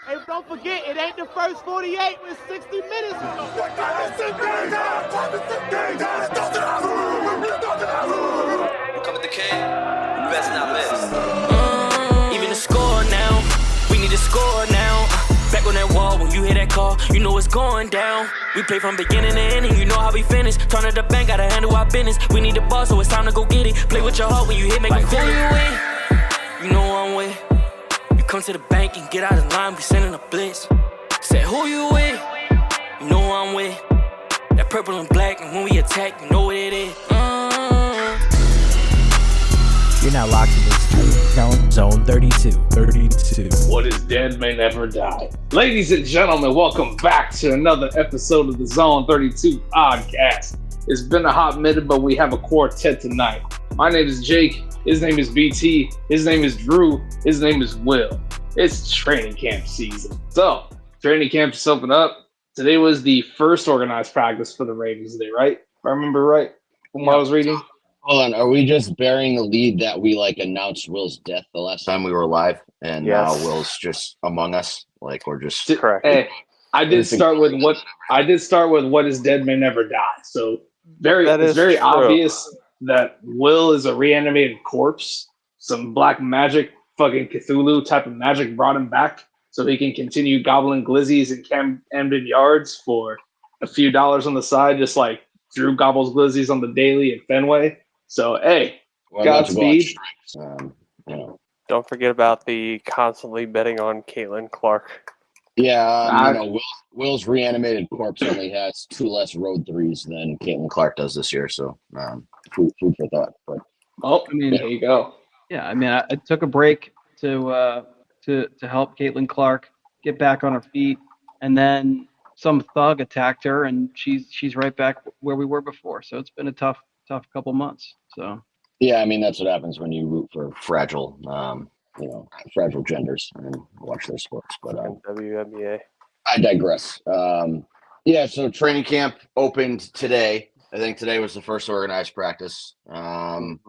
Hey, don't forget, it ain't the first 48 with 60 minutes. Come with the king, best not best. Even the score now, we need to score now. Back on that wall, when you hear that call, you know it's going down. We play from beginning to ending, you know how we finish. Turn to the bank, gotta handle our business. We need the ball, so it's time to go get it. Play with your heart when you hit, make it feel it. You know I'm with. You come to the bank and get out of line, we sending a blitz. Say who you with? You know I'm with. That purple and black, and when we attack, you know what it is. You're now locked into Zone 32. What is dead may never die. Ladies and gentlemen, welcome back to another episode of the Zone 32 podcast. It's been a hot minute, but we have a quartet tonight. My name is Jake. His name is BT. His name is Drew. His name is Will. It's training camp season. So, training camp is open up. Today was the first organized practice for the Ravens today, right? If I remember right from what I was reading. Hold on, are we just bearing the lead that we announced Will's death the last time we were live, and now Will's just among us? We're just correct. Hey, I did start with what is dead may never die. So it's very obvious that Will is a reanimated corpse. Some black magic, fucking Cthulhu type of magic brought him back so he can continue gobbling glizzies in Camden Yards for a few dollars on the side, just like Drew gobbles glizzies on the daily at Fenway. So, hey, Godspeed. Don't forget about the constantly betting on Caitlin Clark. Yeah, Will's reanimated corpse only has 2 less road threes than Caitlin Clark does this year. So, food for thought. But there you go. Yeah, I took a break to help Caitlin Clark get back on her feet, and then some thug attacked her, and she's right back where we were before. So it's been a tough couple months. So that's what happens when you root for fragile genders and watch their sports. But WNBA. I digress. So training camp opened today. I think today was the first organized practice. You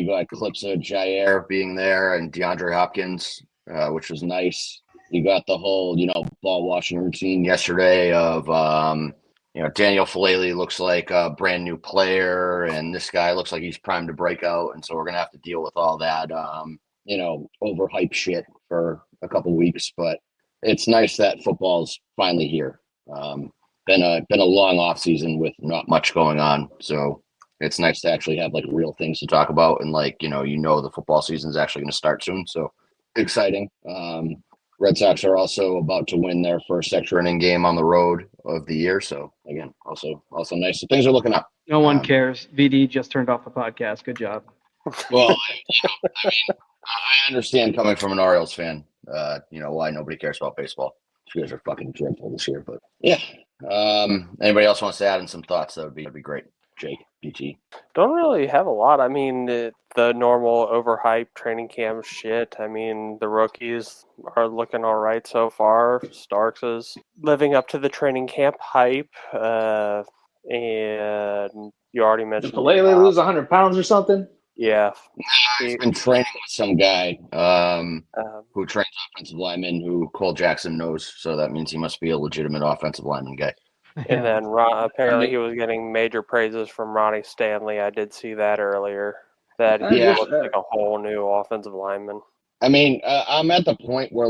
got clips of Jair being there and DeAndre Hopkins, which was nice. You got the whole, ball washing routine yesterday of, Daniel Falele looks like a brand new player, and this guy looks like he's primed to break out. And so we're going to have to deal with all that, overhyped shit for a couple weeks. But it's nice that football's finally here. Been a long off season with not much going on. So it's nice to actually have real things to talk about. And the football season is actually going to start soon. So exciting. Red Sox are also about to win their first extra inning game on the road of the year. So again, also nice. So things are looking up. No one cares. VD just turned off the podcast. Good job. Well, I understand coming from an Orioles fan, why nobody cares about baseball. You guys are fucking dreadful this year, but yeah. Anybody else wants to add in some thoughts? That'd be great. Jake, BT. Don't really have a lot. The normal overhyped training camp shit. The rookies are looking all right so far. Starks is living up to the training camp hype. And you already mentioned. Did Falele lose 100 pounds or something? Yeah. He's been training with some guy who trains offensive linemen who Cole Jackson knows. So that means he must be a legitimate offensive lineman guy. And then apparently he was getting major praises from Ronnie Stanley. I did see that earlier. That he looks like a whole new offensive lineman. I'm at the point where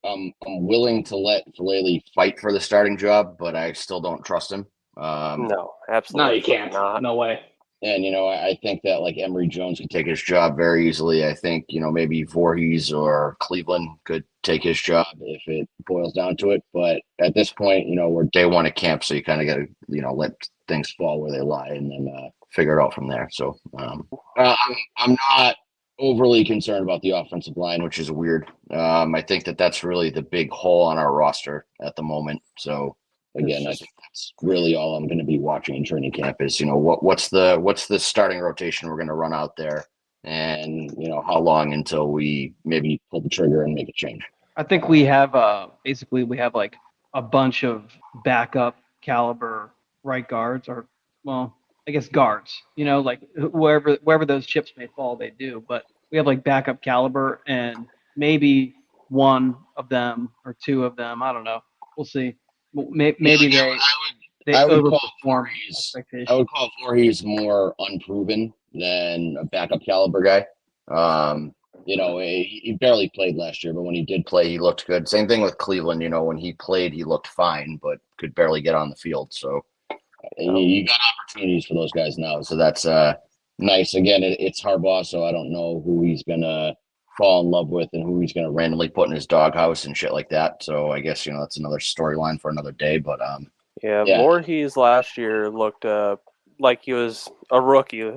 I'm willing to let Falele fight for the starting job, but I still don't trust him. No, absolutely. No, you can't. Not. No way. And I think that Emory Jones could take his job very easily. I think maybe Voorhees or Cleveland could take his job if it boils down to it. But at this point, we're day one at camp, so you kind of got to let things fall where they lie and then figure it out from there. So I'm not overly concerned about the offensive line, which is weird. I think that's really the big hole on our roster at the moment. So again, I think that's really all I'm going to be watching in training camp is, what's the starting rotation we're going to run out there, and how long until we maybe pull the trigger and make a change. I think we have basically a bunch of backup caliber right guards, or I guess guards. wherever those chips may fall, they do. But we have backup caliber, and maybe one of them or two of them. I don't know. We'll see. Maybe they I would call overperform Voorhees. expectations. I would call Voorhees more unproven than a backup caliber guy. He barely played last year, but when he did play, he looked good. Same thing with Cleveland. When he played, he looked fine, but could barely get on the field. So you got opportunities for those guys now. So that's nice. Again, it's Harbaugh, so I don't know who he's gonna fall in love with and who he's gonna randomly put in his doghouse and shit like that. So I guess that's another storyline for another day. But Yeah, Voorhees last year looked like he was a rookie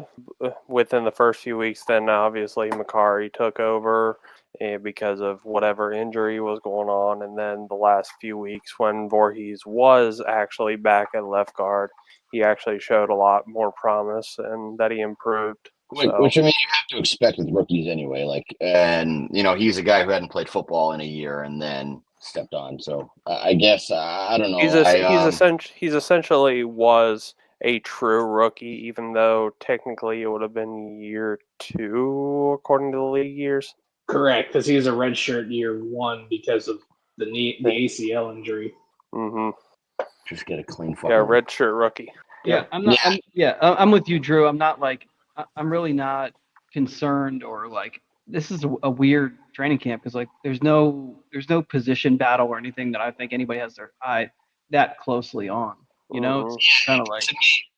within the first few weeks. Then obviously Macari took over because of whatever injury was going on. And then the last few weeks when Voorhees was actually back at left guard, he actually showed a lot more promise and that he improved. Which I mean, you have to expect with rookies anyway. He's a guy who hadn't played football in a year and then stepped on. So I guess I don't know. He's essentially was a true rookie, even though technically it would have been year 2 according to the league years. Correct, because he was a redshirt year 1 because of the ACL injury. Mm-hmm. Just get a clean fucking. Yeah, redshirt rookie. Yeah, I'm not. I'm with you, Drew. I'm not I'm really not concerned or this is a weird training camp because there's no position battle or anything that I think anybody has their eye that closely on. It's kind of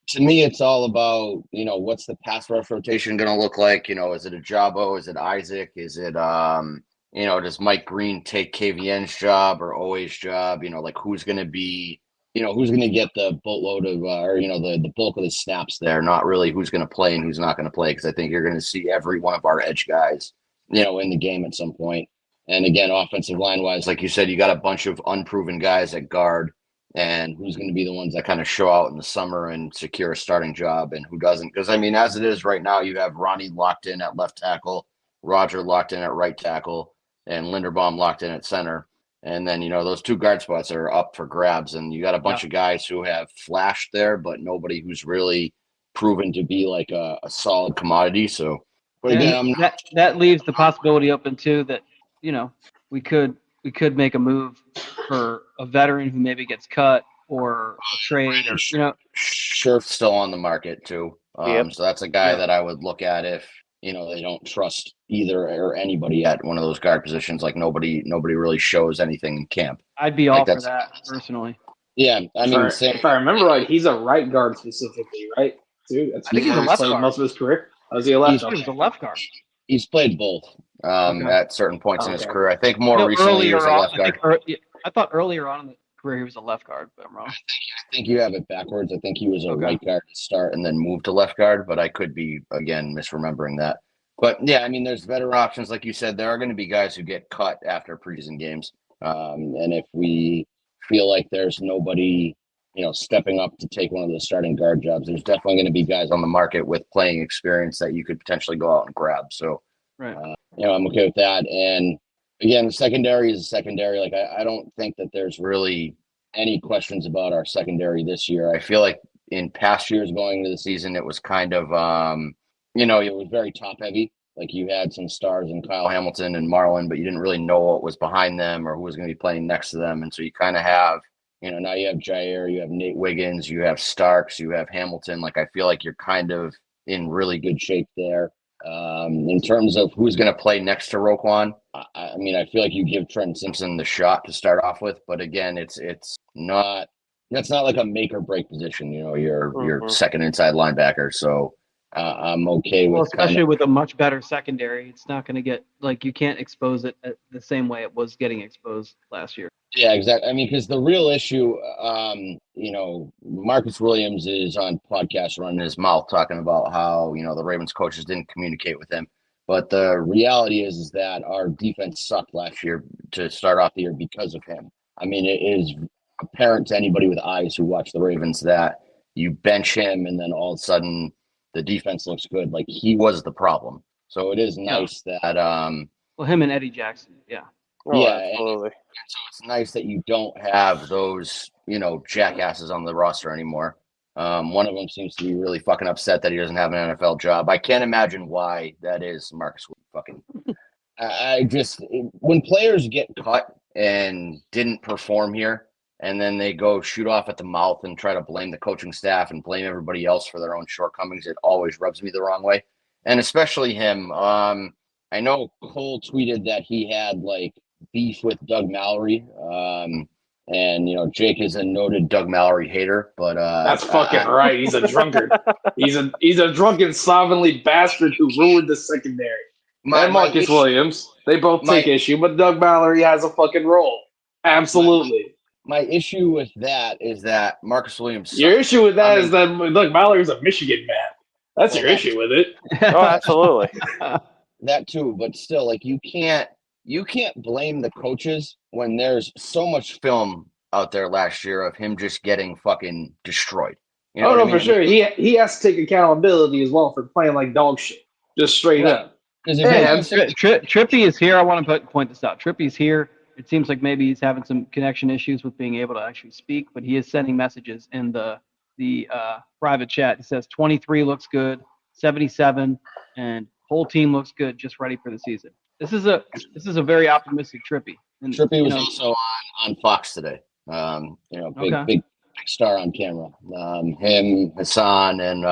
to me, it's all about what's the pass rush rotation going to look like? Is it a Jabo? Is it Isaac? Is it does Mike Green take KVN's job or Owe's job? Who's going to be who's going to get the boatload of the bulk of the snaps there? Not really who's going to play and who's not going to play, because I think you're going to see every one of our edge guys in the game at some point. And again, offensive line wise, like you said, you got a bunch of unproven guys at guard. And who's going to be the ones that kind of show out in the summer and secure a starting job and who doesn't? Because, I mean, as it is right now, you have Ronnie locked in at left tackle, Roger locked in at right tackle, and Linderbaum locked in at center. And then, those 2 guard spots are up for grabs. And you got a bunch of guys who have flashed there, but nobody who's really proven to be like a solid commodity. So, but again, that leaves the possibility open, too, that, we could make a move for a veteran who maybe gets cut or a trade or Scherf's still on the market too. So that's a guy that I would look at if they don't trust either or anybody at one of those guard positions. Nobody really shows anything in camp. I'd be all for that personally. Yeah, I mean, if I remember right, he's a right guard specifically, right? Dude, I think he's a left guard most of his career. Was he a left guard? He was a left guard. He's played both at certain points in his career. I think more recently he was a left guard. I thought earlier on in the career he was a left guard, but I'm wrong. I think you have it backwards. I think he was a right guard to start and then moved to left guard, but I could be, again, misremembering that. But, yeah, I mean, there's better options. Like you said, there are going to be guys who get cut after preseason games. And if we feel like there's nobody, stepping up to take one of the starting guard jobs, there's definitely going to be guys on the market with playing experience that you could potentially go out and grab. So, right. I'm okay with that. And, again, the secondary is a secondary. I don't think that there's really any questions about our secondary this year. I feel like in past years going into the season, it was kind of, it was very top heavy. You had some stars in Kyle Hamilton and Marlon, but you didn't really know what was behind them or who was going to be playing next to them. And so you kind of have, now you have Jair, you have Nate Wiggins, you have Starks, you have Hamilton. I feel like you're kind of in really good shape there. In terms of who's going to play next to Roquan, I mean, I feel like you give Trenton Simpson the shot to start off with, but again, that's not like a make or break position. Your second inside linebacker. So I'm okay with, especially with a much better secondary. It's not going to get you can't expose it the same way it was getting exposed last year. Yeah, exactly. I mean, because the real issue, Marcus Williams is on podcast running his mouth talking about how, the Ravens coaches didn't communicate with him. But the reality is that our defense sucked last year to start off the year because of him. I mean, it is apparent to anybody with eyes who watch the Ravens that you bench him and then all of a sudden the defense looks good. He was the problem. So it is nice that him and Eddie Jackson, yeah. Oh, yeah, absolutely. And so it's nice that you don't have those, jackasses on the roster anymore. One of them seems to be really fucking upset that he doesn't have an NFL job. I can't imagine why that is, Marcus. Fucking I just when players get cut and didn't perform here, and then they go shoot off at the mouth and try to blame the coaching staff and blame everybody else for their own shortcomings, it always rubs me the wrong way, and especially him. I know Cole tweeted that he had like beef with Doug Mallory, and Jake is a noted Doug Mallory hater, but that's fucking right. He's a drunkard. He's a drunken, slovenly bastard who ruined the secondary. And Marcus Williams, they both take issue, but Doug Mallory has a fucking role. Absolutely. My issue with that is that Marcus Williams sucks. Your issue with that is that Doug Mallory's a Michigan man. That's your issue with it. Oh, absolutely. That too, but still, like you can't blame the coaches when there's so much film out there last year of him just getting fucking destroyed. You know for sure. He has to take accountability as well for playing like dog shit, just straight up. Trippy is here. I want to point this out. Trippy's here. It seems like maybe he's having some connection issues with being able to actually speak, but he is sending messages in the private chat. He says 23 looks good, 77, and whole team looks good, just ready for the season. This is a very optimistic Trippy. And, Trippy was also on Fox today. Big star on camera. Him, Hassan, and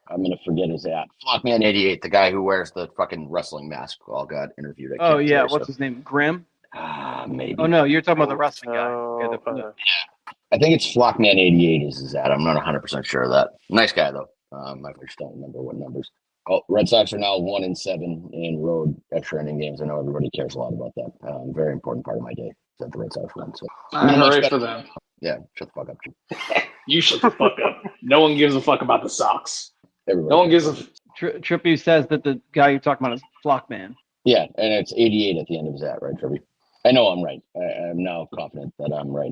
I'm gonna forget his ad. Flockman88, the guy who wears the fucking wrestling mask, all got interviewed. What's his name? Grim? Maybe. Oh no, you're talking about the wrestling guy. Yeah, I think it's Flockman88 is his ad. I'm not 100% sure of that. Nice guy though. I just don't remember what numbers. Oh, Red Sox are now 1-7 in road extra inning games. I know everybody cares a lot about that. Very important part of my day that the Red Sox won. So hooray for them. Yeah, shut the fuck up. You shut the fuck up. No one gives a fuck about the Sox. Everybody. No one gives a. Trippy says that the guy you're talking about is Flockman. Yeah, and it's 88 at the end of his ad, right, Trippy? I know I'm right. I'm now confident that I'm right.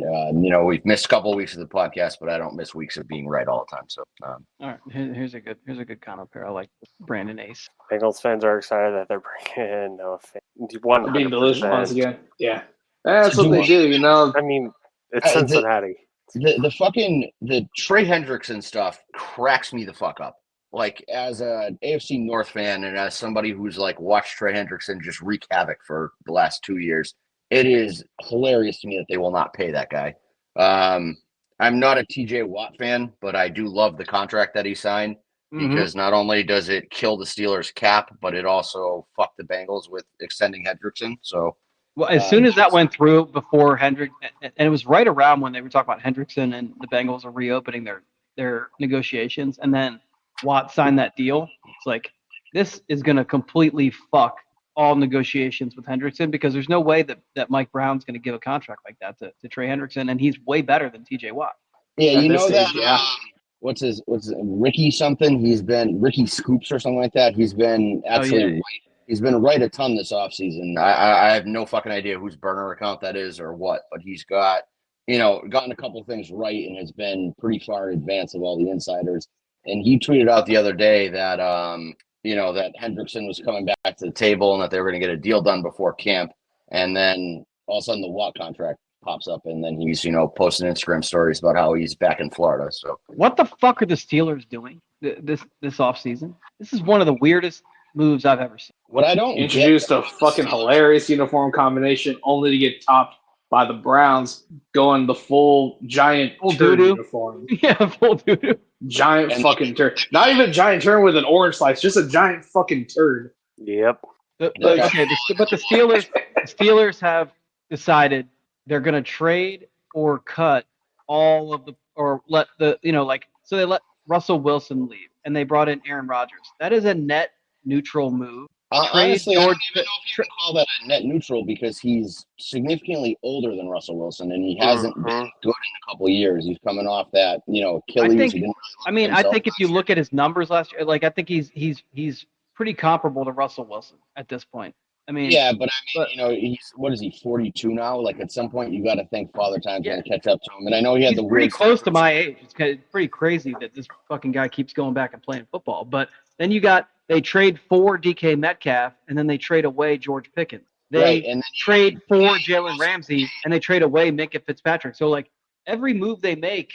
We've missed a couple of weeks of the podcast, but I don't miss weeks of being right all the time. So, all right, here's a good comment here. I like Brandon Ace. Bengals fans are excited that they're bringing in Noah Fant. Being delusional once again. Yeah, that's what they do. I mean, it's Cincinnati. The Trey Hendrickson stuff cracks me the fuck up. Like as an AFC North fan and as somebody who's like watched Trey Hendrickson just wreak havoc for the last 2 years, it is hilarious to me that they will not pay that guy. I'm not a TJ Watt fan, but I do love the contract that he signed because not only does it kill the Steelers cap, but it also fucked the Bengals with extending Hendrickson. So, well, as soon as that went through before Hendrick, and it was right around when they were talking about Hendrickson and the Bengals are reopening their negotiations, and then Watt signed that deal. It's like, this is going to completely fuck all negotiations with Hendrickson because there's no way that Mike Brown's going to give a contract like that to Trey Hendrickson, and he's way better than TJ Watt. Yeah, you know that. Yeah. What's his Ricky something? He's been Ricky Scoops or something like that. He's been absolutely right. He's been right a ton this offseason. I have no fucking idea whose burner account that is or what, but he's got gotten a couple things right and has been pretty far in advance of all the insiders. And he tweeted out the other day that that Hendrickson was coming back to the table and that they were going to get a deal done before camp. And then all of a sudden the Watt contract pops up and then he's, posting Instagram stories about how he's back in Florida. So what the fuck are the Steelers doing this offseason? This is one of the weirdest moves I've ever seen. What I don't introduced a fucking hilarious uniform combination only to get topped by the Browns going the full turd uniform. Yeah, full doo-doo. Giant fucking turd. Not even a giant turd with an orange slice, just a giant fucking turd. Yep. But the Steelers have decided they're going to trade or cut all of so they let Russell Wilson leave and they brought in Aaron Rodgers. That is a net neutral move. Honestly, I don't even know if you can call that a net neutral because he's significantly older than Russell Wilson and he hasn't been good in a couple of years. He's coming off that, Achilles. I think if you look at his numbers last year, I think he's pretty comparable to Russell Wilson at this point. Yeah, but he's what is he 42 now? Like at some point you got to think Father Time's going to catch up to him. And I know he had pretty close to my age. It's pretty crazy that this fucking guy keeps going back and playing football. But then they trade for DK Metcalf and then they trade away George Pickens. They trade for Jalen Ramsey and they trade away Minkah Fitzpatrick. So every move they make,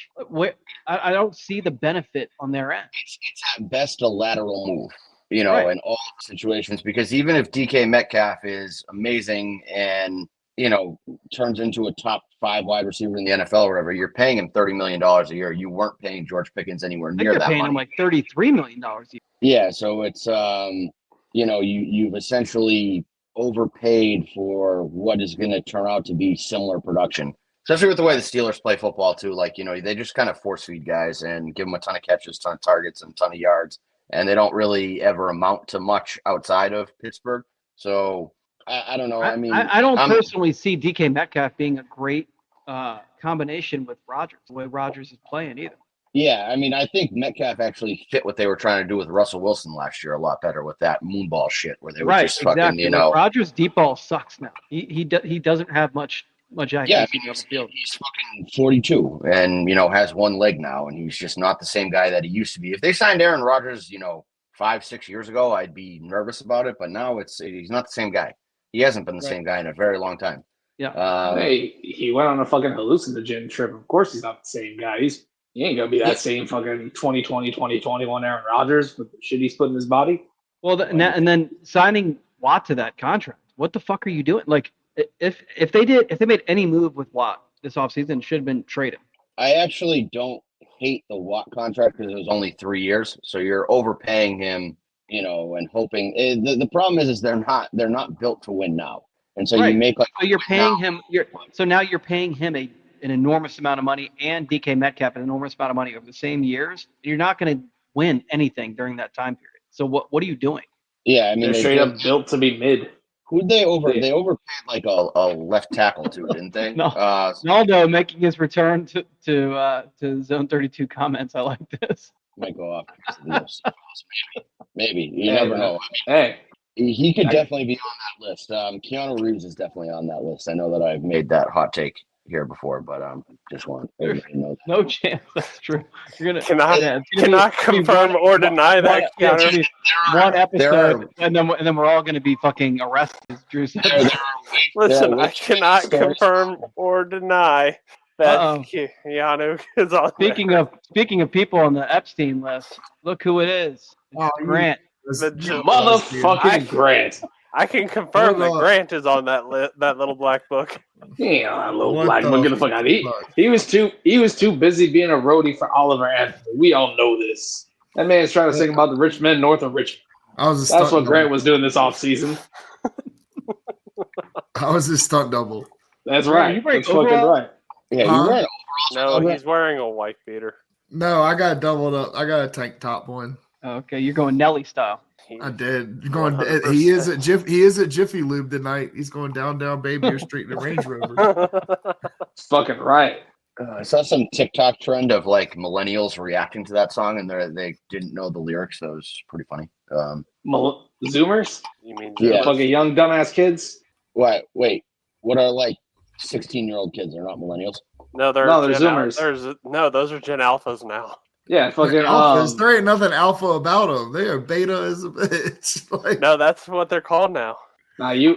I don't see the benefit on their end. It's at best a lateral move. you know, Right. in all situations. Because even if DK Metcalf is amazing and, you know, turns into a top 5 wide receiver in the NFL or whatever, you're paying him $30 million a year. You weren't paying George Pickens anywhere I think near you're that paying money. him like $33 million a year. Yeah, so it's you know, you've essentially overpaid for what is going to turn out to be similar production. Especially with the way the Steelers play football too, like, you know, they just kind of force feed guys and give them a ton of catches, ton of targets, and a ton of yards, and they don't really ever amount to much outside of Pittsburgh. So I don't know. I mean, I don't personally see DK Metcalf being a great combination with Rodgers, the way Rodgers is playing either. Yeah, I mean, I think Metcalf actually fit what they were trying to do with Russell Wilson last year a lot better with that moonball shit, where they were just fucking, you know. Like Rodgers' deep ball sucks now. He doesn't have much accuracy Yeah, I mean, on the field. he's fucking 42 and, you know, has one leg now, and he's just not the same guy that he used to be. If they signed Aaron Rodgers, you know, 5-6 years ago, I'd be nervous about it, but now he's not the same guy. He hasn't been the same guy in a very long time. Yeah. Hey, he went on a fucking hallucinogen trip. Of course he's not the same guy. He ain't gonna be that same fucking 2020, 2021 Aaron Rodgers with the shit he's put in his body. Well, and then signing Watt to that contract. What the fuck are you doing? Like, if they made any move with Watt this offseason, it should have been traded. I actually don't hate the Watt contract because it was only 3 years, so you're overpaying him, you know, and hoping. The problem is they're not built to win now, and so you make like. So you're paying him. Now you're paying him an enormous amount of money, and DK Metcalf an enormous amount of money over the same years. You're not going to win anything during that time period. So what are you doing? Yeah, I mean, they're straight up built to be mid. Who'd they They overpaid like a left tackle too, didn't they? Naldo making his return to Zone 32 comments. I like this. Might go off because of the UFC. Maybe. You never know. I mean, he could definitely be on that list. Keanu Reeves is definitely on that list. I know that I've made that hot take here before, but just want everybody to know that. No chance. That's true. You're gonna cannot confirm or deny that. One episode, and then we're all gonna be fucking arrested. Drew said. Listen, I cannot confirm or deny that Keanu is on. Speaking of people on the Epstein list, look who it is. It's Grant. Motherfucking Grant. I can confirm that Grant is on that little black book. Yeah, that little black book. Get the fuck out. He was too busy being a roadie for Oliver Anthony. We all know this. That man's trying to sing about the rich men north of Richmond. That's what Grant was doing this offseason. I was his stunt double. That's right. That's fucking right. Yeah, you wearing No, he's wearing a white beater. No, I got doubled up. I got a tank top one. Okay, you're going Nelly style. I did. He is at Jiffy Lube tonight. He's going down, baby, or straight in the Range Rover. Fucking right. I saw some TikTok trend of like millennials reacting to that song, and they didn't know the lyrics. That was pretty funny. Zoomers? You mean fucking young dumbass kids? What? Wait, what are like 16-year-old kids? They're not millennials. No, they're Zoomers. Those are Gen Alphas now. Yeah, fucking alphas. There ain't nothing alpha about them. They are beta as a bitch. Like, no, that's what they're called now. We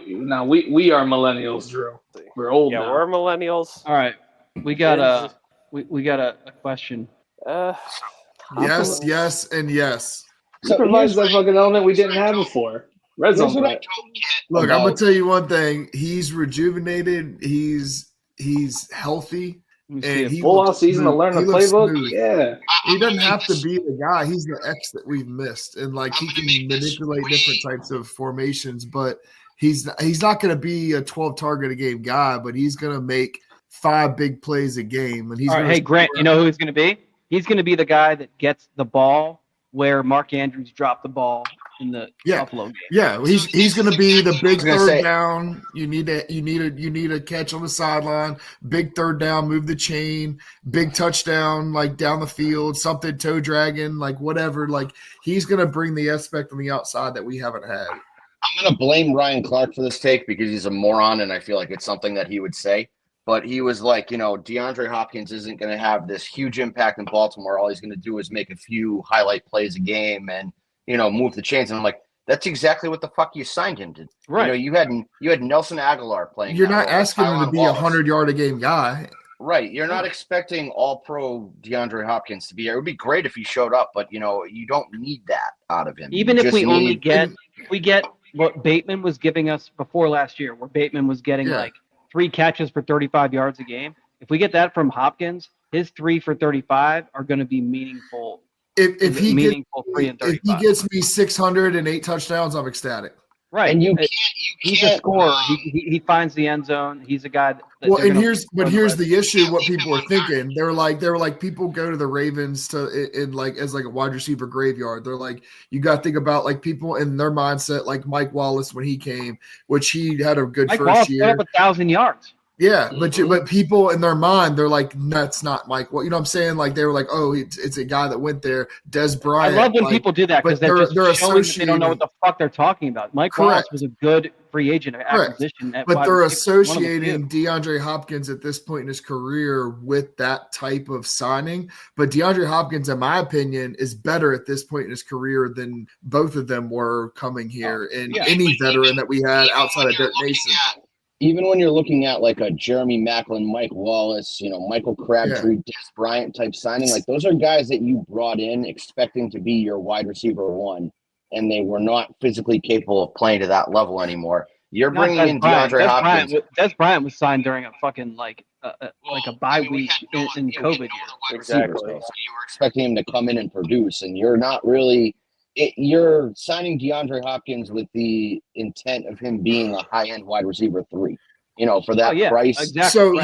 are millennials, Drew. We're old now. Yeah, we're millennials. All right, we got a question. Yes, and yes. He provides that fucking element we didn't have before. Red zone. Look, I'm gonna tell you one thing. He's rejuvenated. He's healthy. And he full off season to learn the playbook. Smooth. Yeah, he doesn't have to be the guy. He's the X that we've missed, and like he can manipulate different types of formations. But he's not going to be a 12 target a game guy. But he's going to make 5 big plays a game. And he's all right. Hey Grant, you know who he's going to be? He's going to be the guy that gets the ball where Mark Andrews dropped the ball in the Buffalo game. Yeah, he's going to be the big third down. You need a catch on the sideline. Big third down, move the chain. Big touchdown, like down the field, something toe dragging, like whatever. Like he's going to bring the aspect on the outside that we haven't had. I'm going to blame Ryan Clark for this take because he's a moron, and I feel like it's something that he would say. But he was like, DeAndre Hopkins isn't going to have this huge impact in Baltimore. All he's going to do is make a few highlight plays a game and, move the chains. And I'm like, that's exactly what the fuck you signed him to. Right. You had Nelson Aguilar playing. You're not asking him to be a 100-yard a game guy. Right. You're not expecting all-pro DeAndre Hopkins to be here. It would be great if he showed up, but, you don't need that out of him. Even You if we just only need- get we get what Bateman was giving us before last year, where Bateman was getting like 3 catches for 35 yards a game. If we get that from Hopkins, his 3 for 35 are going to be meaningful. If he meaningful 3 and 35. if he gets me 600 and 8 touchdowns, I'm ecstatic. Right. And you He's can't a scorer. He finds the end zone. He's a guy that Well, they're and gonna here's run the the issue. What people are thinking, they were like people go to the Ravens as like a wide receiver graveyard. They're like, you got to think about like people in their mindset, like Mike Wallace when he came, which he had a good Mike first Wallace year. put up 1,000 yards. Yeah, but people in their mind, they're like, no, that's not Mike. Well, you know what I'm saying? Like they were like, oh, it's a guy that went there, Des Bryant. I love when people do that because but they're showing that they don't know what the fuck they're talking about. Mike Wallace was a good free agent acquisition. But they're associating DeAndre Hopkins at this point in his career with that type of signing. But DeAndre Hopkins, in my opinion, is better at this point in his career than both of them were coming here and any veteran that we had outside of Dirk Mason. Even when you're looking at like a Jeremy Maclin, Mike Wallace, Michael Crabtree, Des Bryant type signing, like those are guys that you brought in expecting to be your wide receiver one, and they were not physically capable of playing to that level anymore. You're bringing in DeAndre Hopkins. Des Bryant was signed during a fucking like a bye week in COVID year. Exactly. So you were expecting him to come in and produce, and you're not really. You're signing DeAndre Hopkins with the intent of him being a high-end wide receiver 3, for that price. Exactly. So,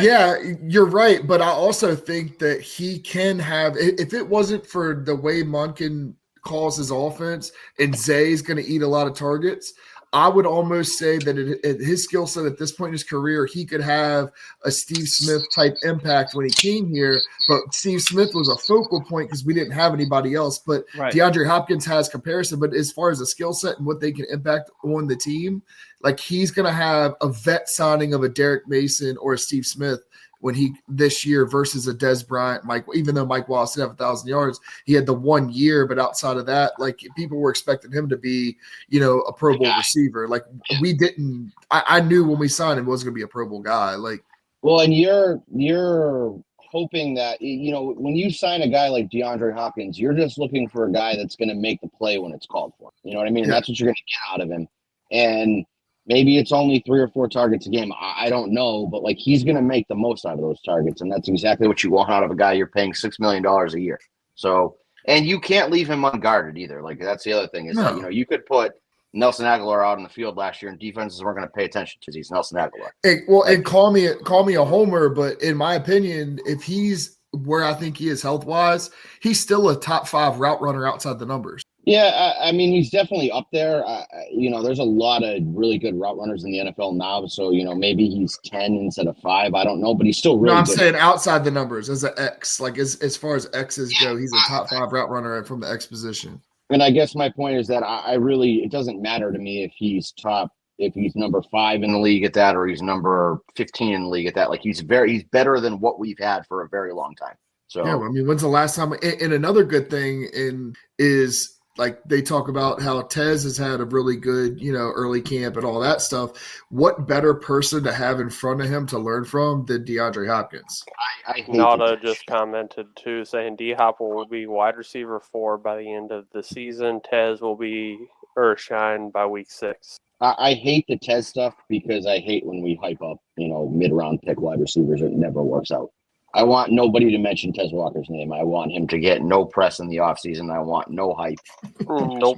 you're right. But I also think that he can have – if it wasn't for the way Monken calls his offense and Zay's going to eat a lot of targets, I would almost say that at his skill set at this point in his career, he could have a Steve Smith type impact when he came here. But Steve Smith was a focal point because we didn't have anybody else. But DeAndre Hopkins has comparison. But as far as the skill set and what they can impact on the team, like he's going to have a vet signing of a Derek Mason or a Steve Smith when he this year versus a Des Bryant, even though Mike Wallace did have 1,000 yards, he had the 1 year, but outside of that, like people were expecting him to be, a Pro Bowl receiver. Like we didn't, I knew when we signed him, he wasn't going to be a Pro Bowl guy. Like, well, and you're hoping that, when you sign a guy like DeAndre Hopkins, you're just looking for a guy that's going to make the play when it's called for. You know what I mean? Yeah. That's what you're going to get out of him. And maybe it's only 3 or 4 targets a game. I don't know, but like he's going to make the most out of those targets, and that's exactly what you want out of a guy you're paying $6 million a year. So, and you can't leave him unguarded either. Like that's the other thing is that you could put Nelson Aguilar out in the field last year, and defenses weren't going to pay attention to. He's Nelson Aguilar. And call me a homer, but in my opinion, if he's where I think he is health wise, he's still a top 5 route runner outside the numbers. Yeah, I mean, he's definitely up there. There's a lot of really good route runners in the NFL now. So, maybe he's 10 instead of 5. I don't know, but he's still really good. No, I'm saying outside the numbers as an X. Like as far as X's go, he's a top 5 route runner from the X position. And I guess my point is that it doesn't matter to me if he's number 5 in the league at that or he's number 15 in the league at that. Like he's better than what we've had for a very long time. So yeah, I mean, when's the last time? And another good thing is. Like they talk about how Tez has had a really good, early camp and all that stuff. What better person to have in front of him to learn from than DeAndre Hopkins? Nada just commented too, saying D-Hop will be wide receiver 4 by the end of the season. Tez will be Earthshine by week 6. I hate the Tez stuff because I hate when we hype up, mid-round pick wide receivers. It never works out. I want nobody to mention Tez Walker's name. I want him to get no press in the offseason. I want no hype. Nope.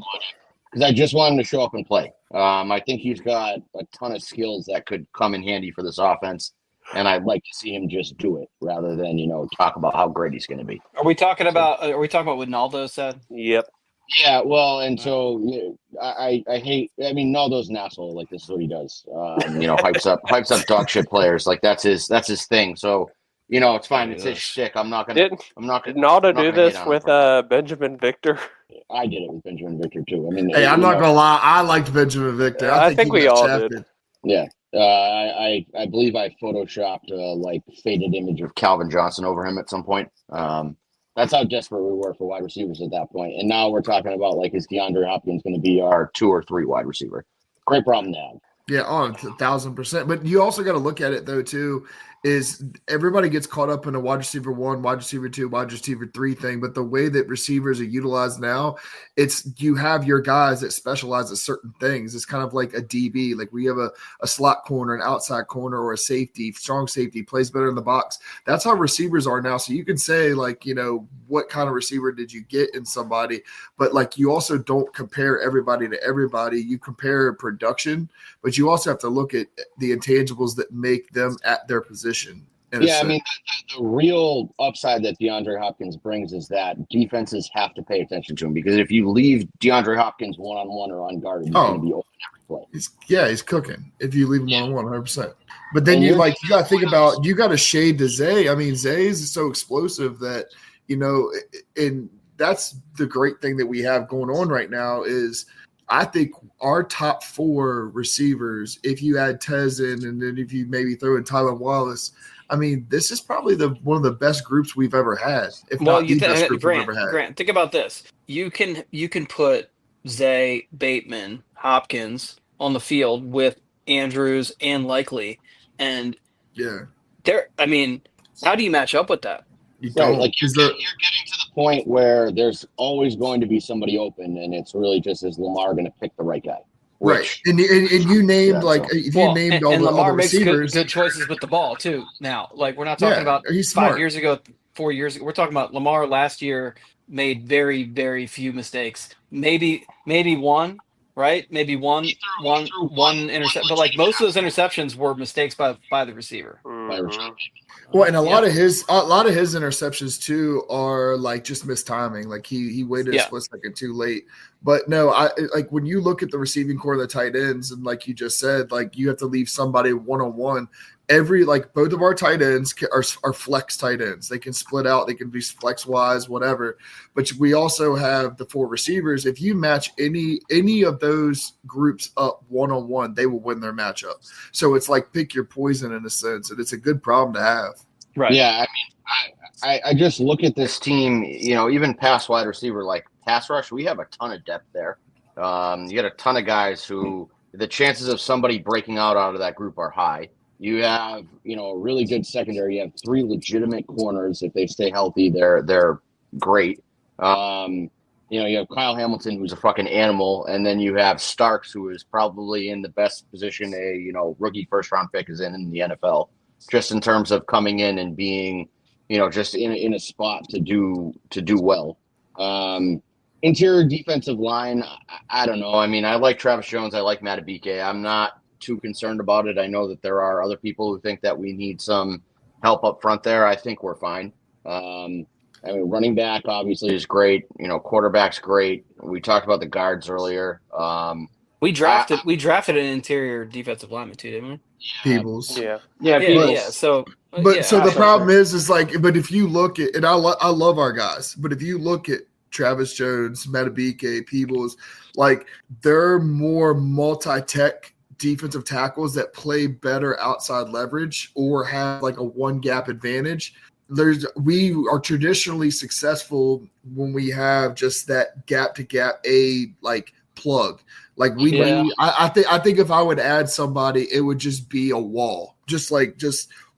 Because I just want him to show up and play. I think he's got a ton of skills that could come in handy for this offense. And I'd like to see him just do it rather than, talk about how great he's going to be. Are we talking about what Naldo said? Yep. Yeah, well, and so I hate. I mean, Naldo's an asshole. Like this is what he does. Hypes up dog shit players. Like that's his thing. So. It's fine. It's his shtick. I'm not gonna. Did Naldo do this with Benjamin Victor? I did it with Benjamin Victor too. I mean, hey, I'm not gonna lie. I liked Benjamin Victor. I think we all did. Yeah, I believe I photoshopped a faded image of Calvin Johnson over him at some point. That's how desperate we were for wide receivers at that point. And now we're talking about is DeAndre Hopkins going to be our 2 or 3 wide receiver? Great problem to have. Yeah, 1,000%. But you also got to look at it though too. Is everybody gets caught up in a wide receiver 1, wide receiver 2, wide receiver 3 thing, but the way that receivers are utilized now, it's you have your guys that specialize at certain things. It's kind of like a DB, like we have a slot corner, an outside corner, or a safety, strong safety, plays better in the box. That's how receivers are now. So you can say like, what kind of receiver did you get in somebody, but like you also don't compare everybody to everybody. You compare production, but you also have to look at the intangibles that make them at their position. Yeah, I mean, the real upside that DeAndre Hopkins brings is that defenses have to pay attention to him, because if you leave DeAndre Hopkins one-on-one or unguarded, he's going to be open every play. He's cooking if you leave him one-on-one 100%. But then you got to think about, you got to shade to Zay. I mean, Zay is so explosive that, and that's the great thing that we have going on right now is I think our top 4 receivers, if you add Tez in, and then if you maybe throw in Tyler Wallace, I mean, this is probably one of the best groups we've ever had. If not the best group we've ever had. Grant, think about this. You can put Zay, Bateman, Hopkins on the field with Andrews and Likely, and I mean, how do you match up with that? You don't. Like you're getting to the point where there's always going to be somebody open, and it's really just is Lamar going to pick the right guy? Right, and you named you named all Lamar the makes receivers. good choices with the ball too. Now, like we're not talking about he's 5 smart. years ago, 4 years ago. We're talking about Lamar last year made very, very few mistakes. Maybe one, right? Maybe one interception, but like most of those interceptions were mistakes by the receiver. Well, and a lot of his interceptions too are like just missed timing. Like he waited a split second too late. But no, I like when you look at the receiving core of the tight ends, and like you just said, like you have to leave somebody one-on-one. Both of our tight ends are flex tight ends. They can split out. They can be flex wise, whatever. But we also have the 4 receivers. If you match any of those groups up one-on-one, they will win their matchup. So it's like pick your poison in a sense, and it's a good problem to have. Right. Yeah. I mean, I just look at this team, even past wide receiver, like pass rush, we have a ton of depth there. You got a ton of guys who the chances of somebody breaking out of that group are high. You have, a really good secondary. You have 3 legitimate corners. If they stay healthy, they're great. You have Kyle Hamilton, who's a fucking animal, and then you have Starks, who is probably in the best position a rookie first round pick is in the NFL, just in terms of coming in and being, just in a spot to do well. Interior defensive line, I don't know. I mean, I like Travis Jones. I like Matabike. I'm not too concerned about it. I know that there are other people who think that we need some help up front there. I think we're fine. I mean, running back obviously is great. Quarterback's great. We talked about the guards earlier. We drafted an interior defensive lineman too, didn't we? Peebles. Yeah. So, the problem is like, but if you look at, and I love our guys, but if you look at Travis Jones, Matabike, Peebles, like they're more multi-tech defensive tackles that play better outside leverage or have like a one gap advantage. We are traditionally successful when we have just that gap to gap like plug. Like I think if I would add somebody, it would just be a wall, just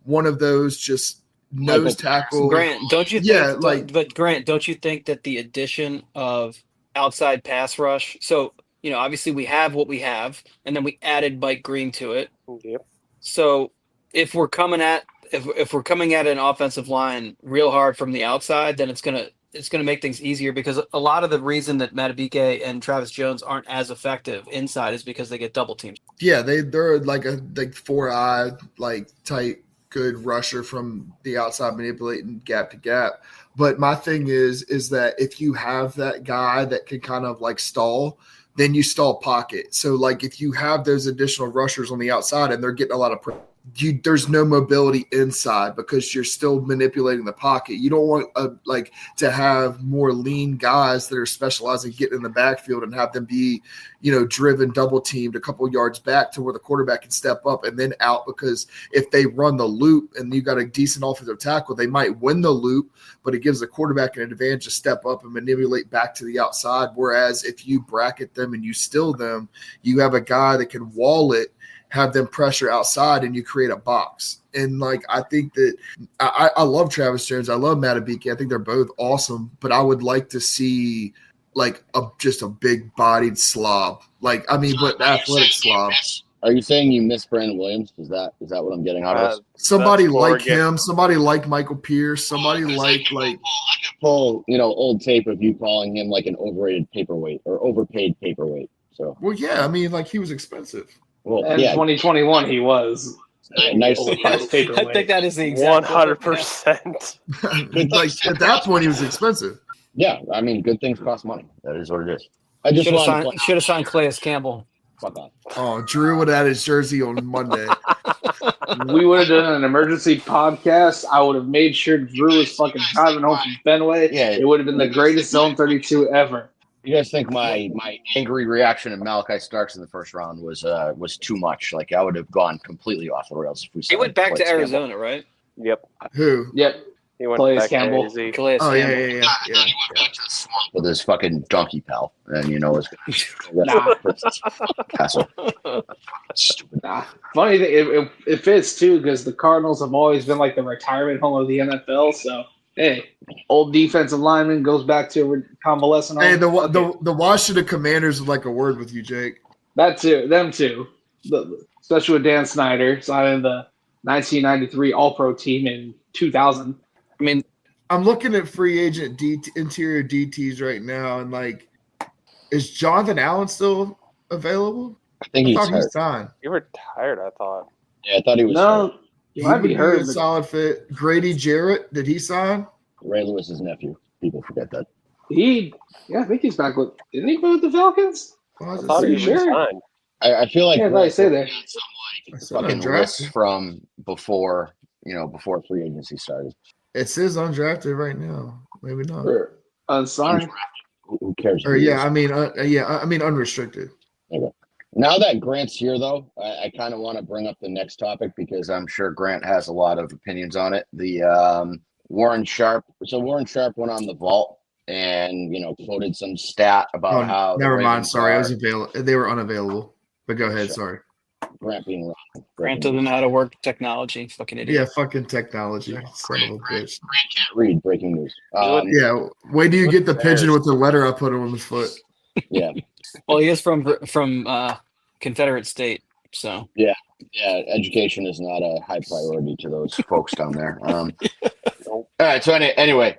one of those just nose tackle. Grant, don't you think? But Grant, don't you think that the addition of outside pass rush? So obviously we have what we have, and then we added Mike Green to it. Yep. So if we're coming at an offensive line real hard from the outside, then it's gonna make things easier, because a lot of the reason that Matabike and Travis Jones aren't as effective inside is because they get double teamed. Yeah, they're like a 4-eye like tight good rusher from the outside manipulating gap to gap. But my thing is that if you have that guy that can kind of like stall, then you stall pocket. So like if you have those additional rushers on the outside and they're getting a lot of there's no mobility inside because you're still manipulating the pocket. You don't want to have more lean guys that are specializing getting in the backfield and have them be, driven double teamed a couple yards back to where the quarterback can step up and then out, because if they run the loop and you got a decent offensive tackle, they might win the loop, but it gives the quarterback an advantage to step up and manipulate back to the outside. Whereas if you bracket them and you still them, you have a guy that can wall it have them pressure outside, and you create a box. And like I think that I love Travis Jones, I love Matabike. I think they're both awesome, but I would like to see like just a big bodied slob. Like I mean, but athletic slob. Are you saying you miss Brandon Williams? Is that what I'm getting out of this? Somebody like him, somebody like Michael Pierce, somebody like full, old tape of you calling him like an overrated paperweight or overpaid paperweight. So well, yeah, I mean, like he was expensive. Well, in 2021 he was nice. I think that is the exact 100%. Like at that point, he was expensive. Yeah, I mean, good things cost money. That is what it is. I just should have signed Calais Campbell. Fuck off. Oh, Drew would have had his jersey on Monday. We would have done an emergency podcast. I would have made sure Drew was fucking driving home from Fenway. Yeah, it would have been the greatest Zone 32 ever. You guys think my angry reaction to Malachi Starks in the first round was too much? Like I would have gone completely off the rails if we. He went back to Arizona, Campbell. right? Yep. Who? Yep. He went Calais back Campbell. to AZ. Calais Oh Campbell. yeah. With his fucking donkey pal, and it's Nah. castle. Stupid. Nah. Funny thing, it fits too because the Cardinals have always been like the retirement home of the NFL. So hey, old defensive lineman goes back to a convalescent home. Hey, the Washington Commanders would like a word with you, Jake. That too, them too. Especially with Dan Snyder signing the 1993 All-Pro team in 2000. I mean, I'm looking at free agent interior DTs right now, and like, is Jonathan Allen still available? I think I thought he hurt. signed. You were tired, I thought. Yeah, I thought he was. No, He you might would be be hurt. a solid fit. Grady Jarrett, did he sign? Ray Lewis's nephew. People forget that. I think he's back with. Didn't he go with the Falcons? Well, I thought he was sure. signed. I feel like Yeah, like I say there. some fucking lists from before free agency started. It says undrafted right now. Maybe not. Unsigned. Who cares? Or yeah, I mean unrestricted. Okay. Now that Grant's here, though, I kind of want to bring up the next topic because I'm sure Grant has a lot of opinions on it. The Warren Sharp. So Warren Sharp went on the vault and quoted some stat about how. Never mind. Sorry, I was available. They were unavailable. But go ahead. Sorry. Grant being wrong. Grant doesn't know how to work technology. Fucking idiot. Yeah, fucking technology. Son of a bitch. Grant can't read breaking news. Yeah. Wait do you get the pigeon with the letter I put on his foot? Yeah. Well, he is from Confederate state, so Yeah, education is not a high priority to those folks down there. All right, so anyway,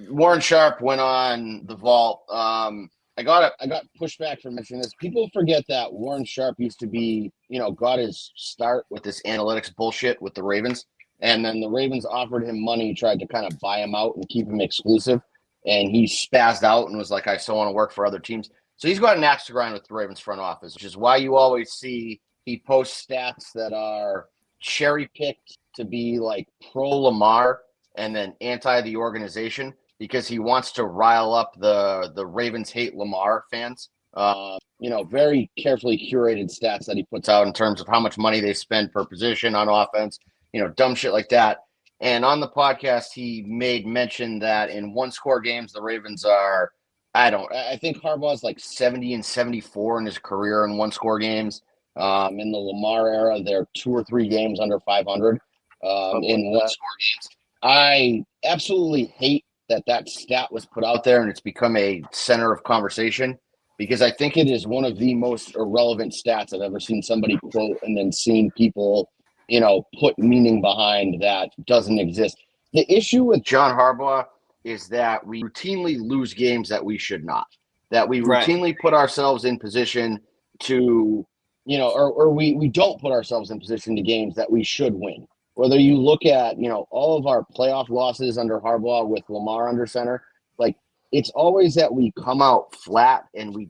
Warren Sharp went on the vault. I got pushback for mentioning this. People forget that Warren Sharp used to be, got his start with this analytics bullshit with the Ravens, and then the Ravens offered him money, tried to kind of buy him out and keep him exclusive, and he spazzed out and was like, "I still want to work for other teams." So he's got an axe to grind with the Ravens front office, which is why you always see he posts stats that are cherry picked to be like pro Lamar and then anti the organization because he wants to rile up the Ravens hate Lamar fans. Very carefully curated stats that he puts out in terms of how much money they spend per position on offense, dumb shit like that. And on the podcast, he made mention that in one-score games, the Ravens are. I think Harbaugh's like 70-74 in his career in one-score games. In the Lamar era, they're 2 or 3 games under 500 in one-score games. I absolutely hate that stat was put out there and it's become a center of conversation because I think it is one of the most irrelevant stats I've ever seen somebody quote and then seen people, put meaning behind that doesn't exist. The issue with John Harbaugh is that we routinely lose games that we should not, that we routinely put ourselves in position to, or we don't put ourselves in position to games that we should win. Whether you look at, all of our playoff losses under Harbaugh with Lamar under center, like it's always that we come out flat and we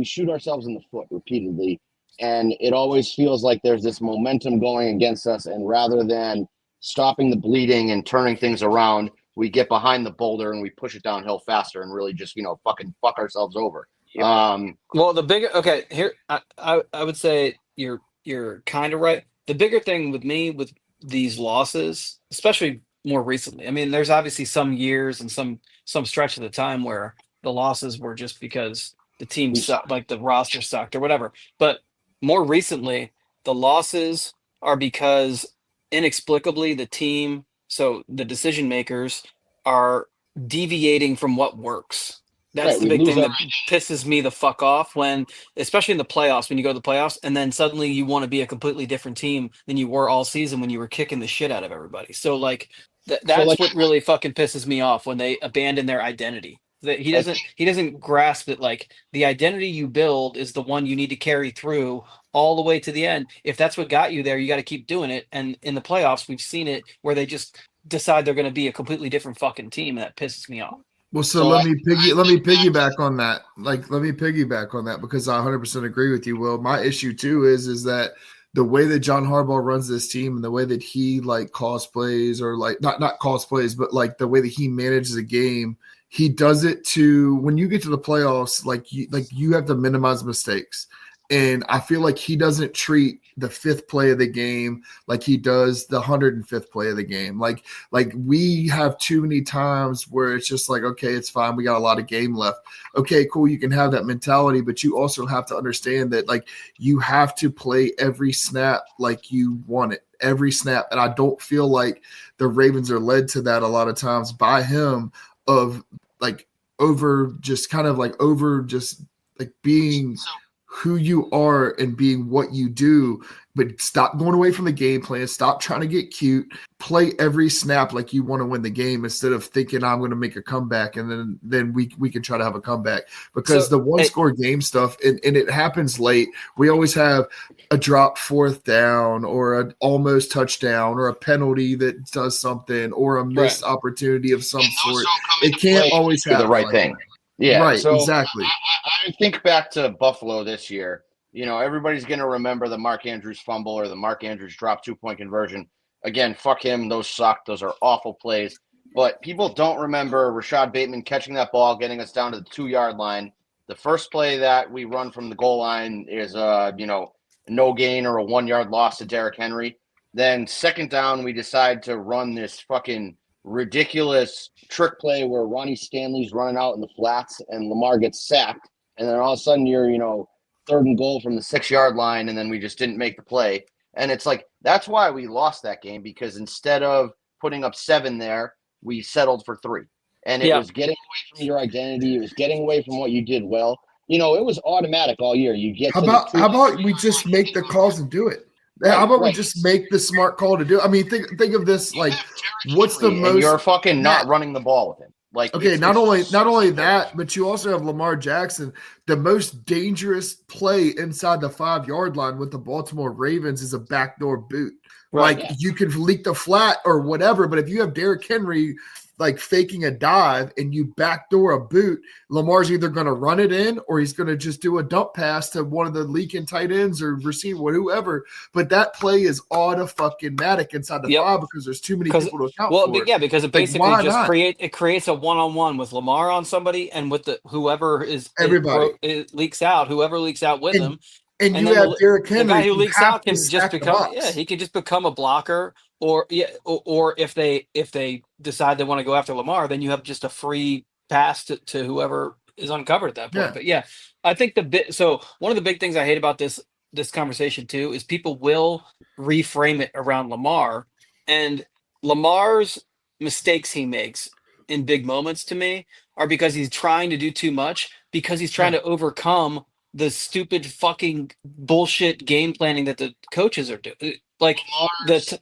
shoot ourselves in the foot repeatedly. And it always feels like there's this momentum going against us. And rather than stopping the bleeding and turning things around, we get behind the boulder and we push it downhill faster and really just, fucking fuck ourselves over. Well, the bigger here, I would say you're kind of right. The bigger thing with me with these losses, especially more recently, I mean, there's obviously some years and some stretch of the time where the losses were just because the team sucked, like the roster sucked or whatever. But more recently, The losses are because inexplicably the team, so the decision makers, are deviating from what works. That's Right, the we big lose thing our that pisses me the fuck off when, especially in the playoffs, when you go to the playoffs and then suddenly you want to be a completely different team than you were all season when you were kicking the shit out of everybody. So like So that's like what really fucking pisses me off when they abandon their identity. That like he doesn't grasp that like the identity you build is the one you need to carry through all the way to the end. If that's what got you there, you got to keep doing it. And in the playoffs, we've seen it where they just decide they're going to be a completely different fucking team, and that pisses me off. Well, so So let me piggyback on that. Like, let me piggyback on that because I 100% agree with you, Will. My issue too is that the way that John Harbaugh runs this team and the way that he like calls plays or like not calls plays, but like the way that he manages a game, he does it to when you get to the playoffs, like you have to minimize mistakes. And I feel like he doesn't treat the fifth play of the game like he does the 105th play of the game. Like we have too many times where it's just like, okay, it's fine. We got a lot of game left. Okay, cool. You can have that mentality, but you also have to understand that like you have to play every snap like you want it, every snap. And I don't feel like the Ravens are led to that a lot of times by him of like over just being who you are and being what you do, but stop going away from the game plan. Stop trying to get cute. Play every snap like you want to win the game instead of thinking I'm going to make a comeback and then we can try to have a comeback because the one score game stuff and it happens late. We always have a drop fourth down or an almost touchdown or a penalty that does something or a missed opportunity of some sort. It can't always happen the right thing. Yeah, right, so exactly. I think back to Buffalo this year. You know, everybody's going to remember the Mark Andrews fumble or the Mark Andrews drop 2-point conversion. Again, fuck him. Those suck. Those are awful plays. But people don't remember Rashad Bateman catching that ball, getting us down to the 2-yard line. The first play that we run from the goal line is, no gain or a 1-yard loss to Derrick Henry. Then second down, we decide to run this fucking ridiculous trick play where Ronnie Stanley's running out in the flats and Lamar gets sacked. And then all of a sudden you're, third and goal from the 6-yard line. And then we just didn't make the play. And it's like, that's why we lost that game, because instead of putting up 7 there, we settled for 3. And it was getting away from your identity. It was getting away from what you did well. It was automatic all year. You get how about we just make the calls and do it? How about we just make the smart call to do it? I mean, think of this like, what's the most? And you're fucking not running the ball with him. Like, okay, not only that, but you also have Lamar Jackson. The most dangerous play inside the 5-yard line with the Baltimore Ravens is a backdoor boot. Right. Like you can leak the flat or whatever, but if you have Derrick Henry like faking a dive and you backdoor a boot, Lamar's either going to run it in or he's going to just do a dump pass to one of the leaking tight ends or receiver, whoever. But that play is automatic inside the 5 because there's too many people to account for. Well, yeah, because it basically creates a one-on-one with Lamar on somebody and with whoever leaks out with him. And you have Derrick Henry. The guy who leaks out can just become he can just become a blocker, or if they decide they want to go after Lamar, then you have just a free pass to whoever is uncovered at that point. But I think one of the big things I hate about this conversation too is people will reframe it around Lamar, and Lamar's mistakes he makes in big moments to me are because he's trying to do too much, because he's trying to overcome the stupid fucking bullshit game planning that the coaches are doing. Like the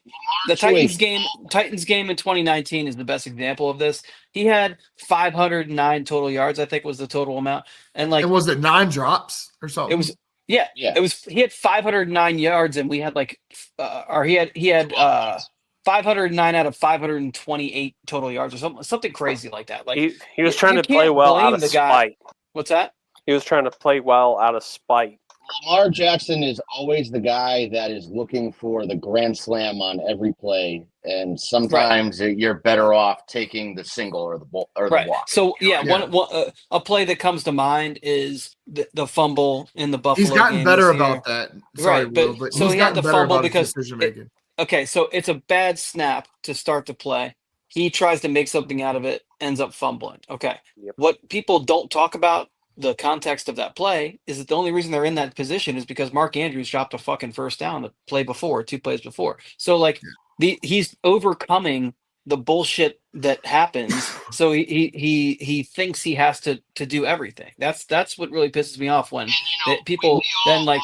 Titans game in 2019 is the best example of this. He had 509 total yards, I think was the total amount. And was it 9 drops or something? It was he had 509 yards and we had he had 509 out of 528 total yards or something crazy like that. Like he was trying to play well out of spite. What's that? He was trying to play well out of spite. Lamar Jackson is always the guy that is looking for the grand slam on every play, and sometimes you're better off taking the single or the walk. So a play that comes to mind is the fumble in the Buffalo. He's gotten better about that. Sorry, Will, but so he's he had the gotten better fumble about because decision making. Okay, so it's a bad snap to start the play. He tries to make something out of it, ends up fumbling. Okay. Yep. What people don't talk about the context of that play is that the only reason they're in that position is because Mark Andrews dropped a fucking first down the play before, 2 plays before. So like he's overcoming the bullshit that happens. So he thinks he has to do everything. That's what really pisses me off when people then like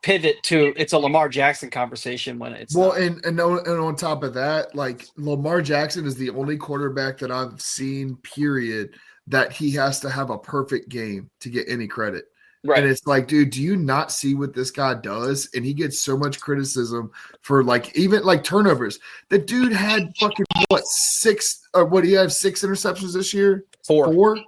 pivot to it's a Lamar Jackson conversation when it's well, not. And on top of that, like Lamar Jackson is the only quarterback that I've seen, period, that he has to have a perfect game to get any credit. Right. And it's like, dude, do you not see what this guy does? And he gets so much criticism for like even like turnovers. The dude had fucking six he have 6 interceptions this year? Four.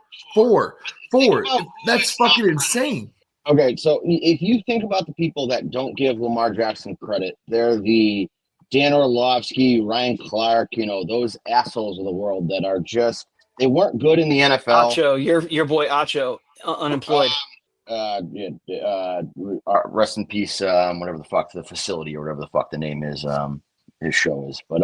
That's fucking insane. Okay, so if you think about the people that don't give Lamar Jackson credit, they're the Dan Orlovsky, Ryan Clark, those assholes of the world that are just, they weren't good in the NFL. Acho, your boy Acho, unemployed. Rest in peace, whatever the fuck the facility or whatever the fuck the name is, his show is. But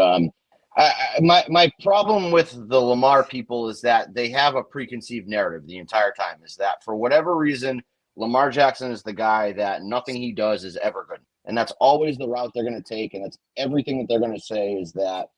my problem with the Lamar people is that they have a preconceived narrative the entire time, is that for whatever reason, Lamar Jackson is the guy that nothing he does is ever good. And that's always the route they're going to take. And that's everything that they're going to say is that,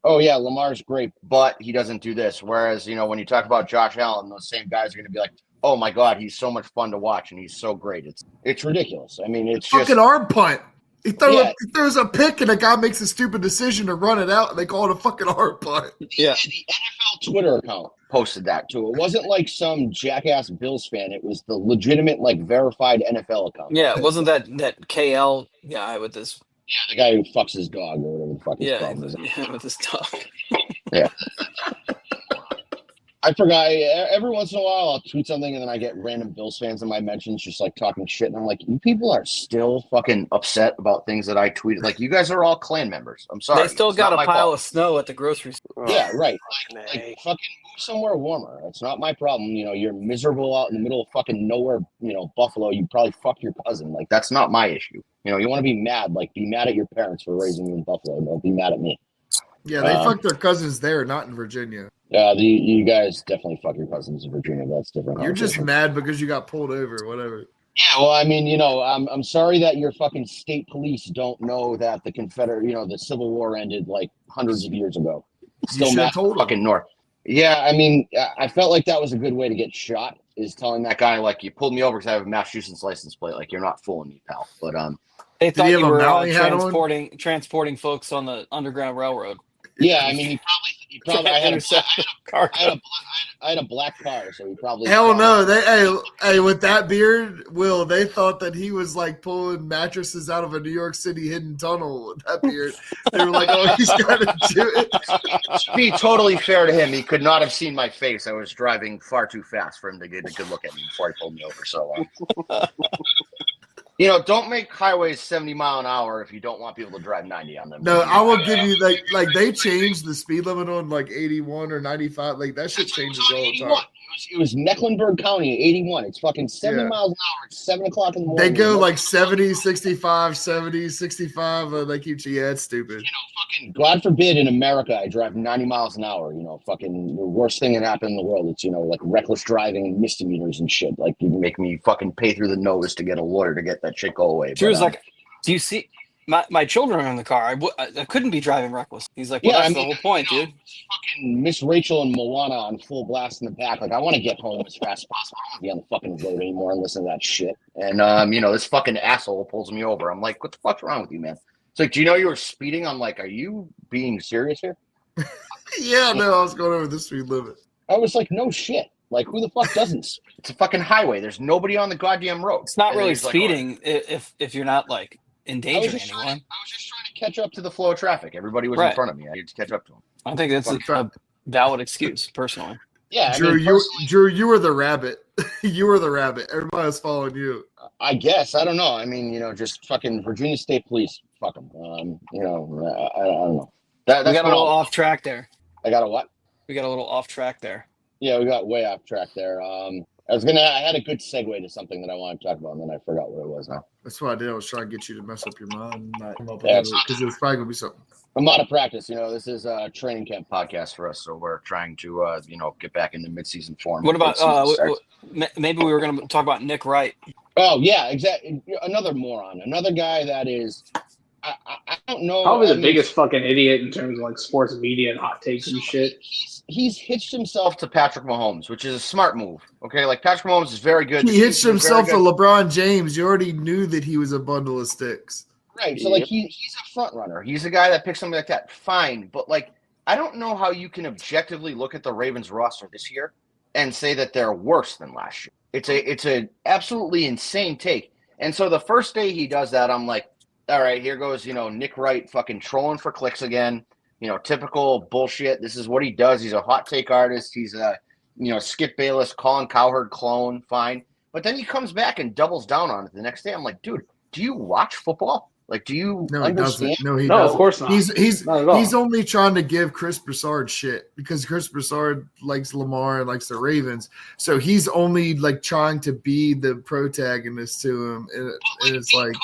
oh yeah, Lamar's great, but he doesn't do this. Whereas, when you talk about Josh Allen, those same guys are going to be like, oh my God, he's so much fun to watch and he's so great. It's ridiculous. I mean, it's fucking just arm punt. He throws a pick and a guy makes a stupid decision to run it out and they call it a fucking arm punt. Yeah. The NFL Twitter account posted that too. It wasn't like some jackass Bills fan. It was the legitimate, like, verified NFL account. Yeah, wasn't that KL guy with this? Yeah, the guy who fucks his dog or whatever the fuck his problem is. Yeah, with his dog. Yeah. I forgot. Every once in a while, I'll tweet something and then I get random Bills fans in my mentions just like talking shit. And I'm like, you people are still fucking upset about things that I tweeted. Like, you guys are all Klan members. I'm sorry. They still got a pile of snow at the grocery store. Yeah, right. Like fucking move somewhere warmer. It's not my problem. You're miserable out in the middle of fucking nowhere, Buffalo. You probably fuck your cousin. Like, that's not my issue. You want to be mad. Like, be mad at your parents for raising you in Buffalo. Don't be mad at me. Yeah, they fuck their cousins there, not in Virginia. You guys definitely fuck your cousins in Virginia. That's different. You're just mad because you got pulled over, whatever. Yeah, well, I mean, I'm sorry that your fucking state police don't know that the the Civil War ended like hundreds of years ago. Still mad fucking North. Yeah, I mean, I felt like that was a good way to get shot, is telling that guy, like, you pulled me over because I have a Massachusetts license plate. Like, you're not fooling me, pal. But they thought you were transporting folks on the Underground Railroad. Yeah, I mean, he probably I had a black car, so he probably no. Hey, with that beard, Will, they thought that he was like pulling mattresses out of a New York City hidden tunnel with that beard. They were like, oh, he's got to do it. To be totally fair to him, he could not have seen my face. I was driving far too fast for him to get a good look at me before he pulled me over. So don't make highways 70 mile an hour if you don't want people to drive 90 on them. No, I will give you like they changed the speed limit on like 81 or 95. Like that shit changes all the time. It was Mecklenburg County, 81. It's fucking 70 miles an hour. It's 7 o'clock in the morning. They go like 70, 65, 70, 65. They keep it's stupid. Fucking God forbid in America I drive 90 miles an hour. Fucking the worst thing that happened in the world. It's like reckless driving and misdemeanors and shit. Like, you can make me fucking pay through the nose to get a lawyer to get that shit go away. Drew's like, do you see? My children are in the car. I couldn't be driving reckless. He's like, well, that's the whole point, dude. Fucking Miss Rachel and Moana on full blast in the back. Like, I want to get home as fast as possible. I don't want to be on the fucking road anymore and listen to that shit. And, this fucking asshole pulls me over. I'm like, what the fuck's wrong with you, man? It's like, do you know you were speeding? I'm like, are you being serious here? Yeah, no, I was going over the speed limit. I was like, no shit. Like, who the fuck doesn't? It's a fucking highway. There's nobody on the goddamn road. It's not really speeding if you're not, like, endangering anyone. I was just trying to catch up to the flow of traffic. Everybody was in front of me. I had to catch up to them. I think that's a valid excuse, personally. Yeah, Drew, you were the rabbit. You were the rabbit. Everybody was following you. I guess. I don't know. I mean, just fucking Virginia State Police. Fuck them. I don't know. We got a little off track there. I got a what? We got a little off track there. Yeah, we got way off track there. I had a good segue to something that I wanted to talk about, and then I forgot what it was now. That's what I did. I was trying to get you to mess up your mind, not come up Yeah, with it, because it was probably gonna be something. I'm out of practice. This is a training camp podcast for us, so we're trying to, get back into midseason form. What about maybe we were going to talk about Nick Wright? Oh yeah, exactly. Another moron. Another guy that is. I don't know. Probably the biggest fucking idiot in terms of like sports media and hot takes and shit. He's hitched himself to Patrick Mahomes, which is a smart move. Okay, like Patrick Mahomes is very good. He hitched himself to LeBron James. You already knew that he was a bundle of sticks. Right. So like he's a front runner. He's a guy that picks something like that. Fine, but like I don't know how you can objectively look at the Ravens roster this year and say that they're worse than last year. It's a absolutely insane take. And so the first day he does that, I'm like, all right, here goes, Nick Wright fucking trolling for clicks again. Typical bullshit. This is what he does. He's a hot take artist. He's a, Skip Bayless, Colin Cowherd clone. Fine. But then he comes back and doubles down on it the next day. I'm like, dude, do you watch football? Like, do you understand? No, he No, doesn't. of course not. He's only trying to give Chris Broussard shit because Chris Broussard likes Lamar and likes the Ravens. So he's only like trying to be the protagonist to him. And it's like,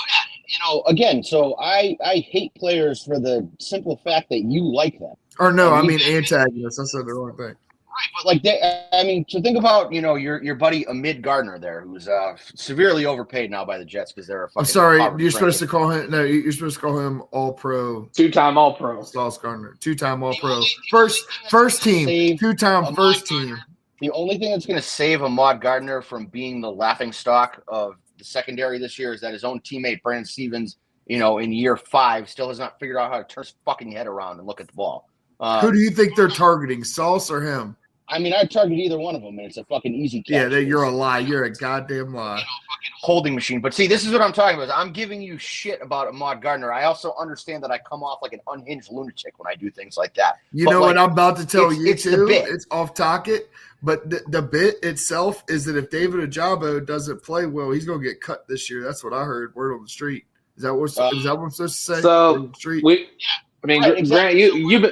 again, so I hate players for the simple fact that you like them. Or no, I mean antagonist. I said the wrong thing. Right, but so think about your buddy Amid Gardner there, who's severely overpaid now by the Jets because they're a fucking. I'm sorry, you're supposed to call him. No, you're supposed to call him All Pro. 2-time All Pro. Sauce Gardner, 2-time All Pro. First team, 2-time first team. The only thing that's going to save Ahmad Gardner from being the laughingstock of the secondary this year is that his own teammate Brandon Stevens, in year 5, still has not figured out how to turn his fucking head around and look at the ball. Who do you think they're targeting, Sauce or him? I mean, I'd target either one of them, and it's a fucking easy catch. Yeah, you're a lie. You're a goddamn lie. Fucking holding machine. But see, this is what I'm talking about. I'm giving you shit about Ahmad Gardner. I also understand that I come off like an unhinged lunatic when I do things like that. You know what I'm about to tell you, it's too? The bit. It's off topic, but the bit itself is that if David Ojabo doesn't play well, he's going to get cut this year. That's what I heard, word on the street. Is that what I'm supposed to say? So, I mean, right, exactly.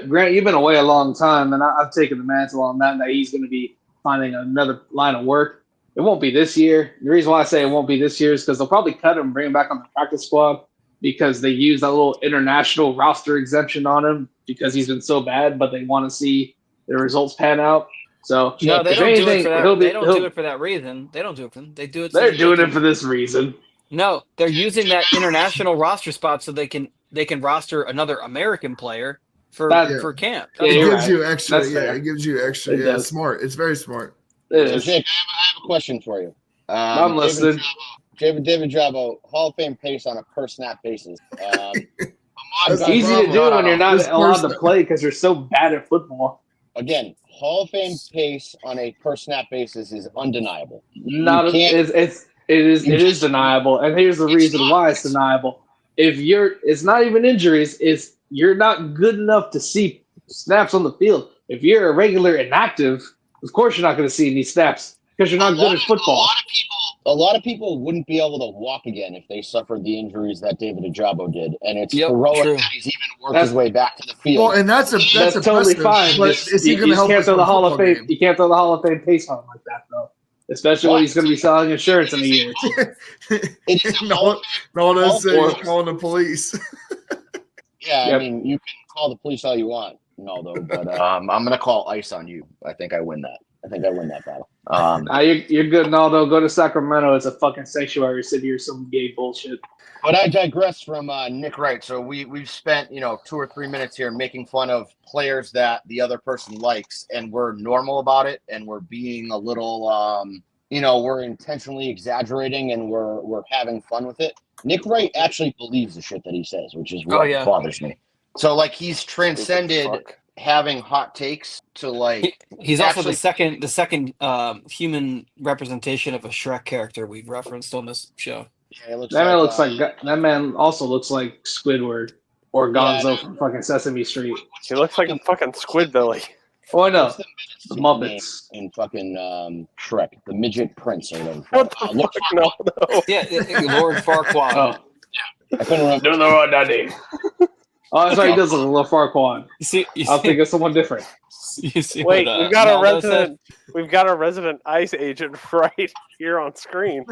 Grant, you've been away a long time, and I've taken the mantle on that he's going to be finding another line of work. It won't be this year. The reason why I say it won't be this year is because they'll probably cut him and bring him back on the practice squad because they use that little international roster exemption on him because he's been so bad, but they want to see the results pan out. So no, they don't do it for that. They don't do it for that reason. They don't do it for them. They do it. They're doing it for this reason. No, they're using that international roster spot so they can roster another American player for camp. It gives you extra. It gives you extra. It's smart. It's very smart. Jake, I have a question for you. I'm listening. David Ojabo, Hall of Fame pace on a per snap basis. It's easy to do when you're not allowed to play because you're so bad at football. Again, Hall of Fame pace on a per snap basis is undeniable. It is deniable, and here's the reason why it's deniable. It's not even injuries, you're not good enough to see snaps on the field. If you're a regular inactive, of course you're not going to see any snaps because you're not good at football. A lot of people wouldn't be able to walk again if they suffered the injuries that David Ojabo did, and it's heroic that he's even worked his way back to the field. Well, and that's totally fine. But is he going to help? You can't throw the Hall of Fame. You can't throw the Hall of Fame pace on him like that, though. Especially when he's going to be selling insurance in a year. No one else saying calling the police. I mean, you can call the police all you want, Naldo, but I'm going to call ICE on you. I think I win that. I think I win that battle. You're good, Naldo. Go to Sacramento. It's a fucking sanctuary city or some gay bullshit. But I digress from Nick Wright. So we've spent 2 or 3 minutes here making fun of players that the other person likes, and we're normal about it, and we're being a little we're intentionally exaggerating, and we're having fun with it. Nick Wright actually believes the shit that he says, which is what bothers me. So like he's transcended having hot takes to like he's also the second human representation of a Shrek character we've referenced on this show. Yeah, that man also looks like Squidward or Gonzo from fucking Sesame Street. He looks like a fucking Squidbilly. Oh, I know. The Muppets. In fucking Shrek, the midget prince or whatever. What the fuck? No. Yeah, Lord Farquaad. I couldn't remember. Don't know what that is. Oh, that's right. He does look a little Farquaad. I'll think of someone different. You see Wait, what, we've got a Naldo said? resident. We've got a resident ICE agent right here on screen.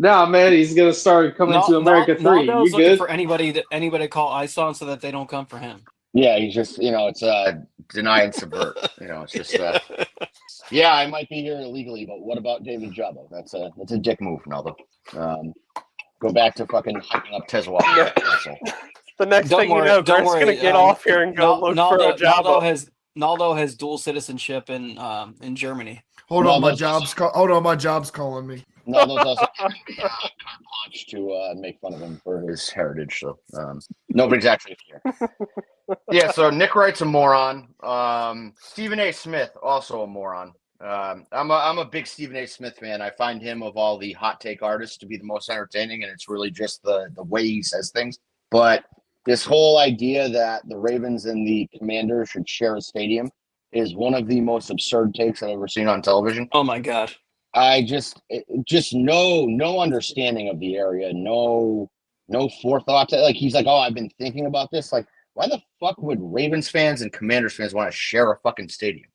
Nah, man, he's gonna start coming to America 3. Naldo's You looking good? for anybody to call ICE on so that they don't come for him. Yeah, he's just, it's deny and subvert. It's just, yeah, I might be here illegally, but what about David Jabbo? That's a dick move, Naldo. Go back to fucking hyping up Tesla. The next Don't thing worry, you know, don't Greg's worry. gonna get off here and go look for a job. Naldo has dual citizenship in Germany. Hold on, my job's calling me. Naldo's also launched to make fun of him for his heritage. So nobody's actually here. Yeah. So Nick Wright's a moron. Stephen A. Smith also a moron. I'm a big Stephen A. Smith fan. I find him of all the hot take artists to be the most entertaining, and it's really just the way he says things. But this whole idea that the Ravens and the Commanders should share a stadium is one of the most absurd takes I've ever seen on television. Oh my god! I just no understanding of the area, no forethought. Like he's like, oh, I've been thinking about this. Like, why the fuck would Ravens fans and Commanders fans want to share a fucking stadium?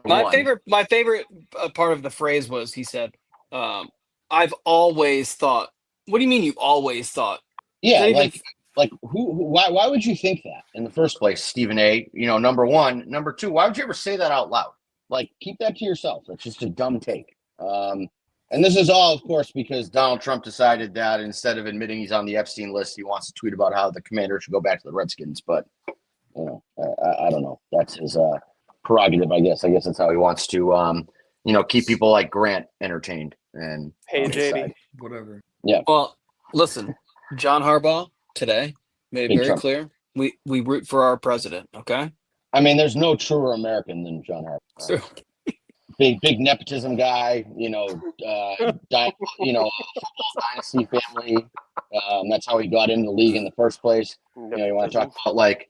My favorite part of the phrase was he said, "I've always thought." What do you mean you always thought? Yeah, like why would you think that in the first place, Stephen A? Number one. Number two, why would you ever say that out loud? Like, keep that to yourself. It's just a dumb take. And this is all, of course, because Donald Trump decided that instead of admitting he's on the Epstein list, he wants to tweet about how the Commanders should go back to the Redskins. But I don't know. That's his prerogative, I guess. I guess that's how he wants to, keep people like Grant entertained. And hey, JD, whatever. Yeah. Well, listen, John Harbaugh today made it very clear. We root for our president. Okay. I mean, there's no truer American than John Harbaugh. True. Big nepotism guy, football dynasty family. That's how he got into the league in the first place. You want to talk about like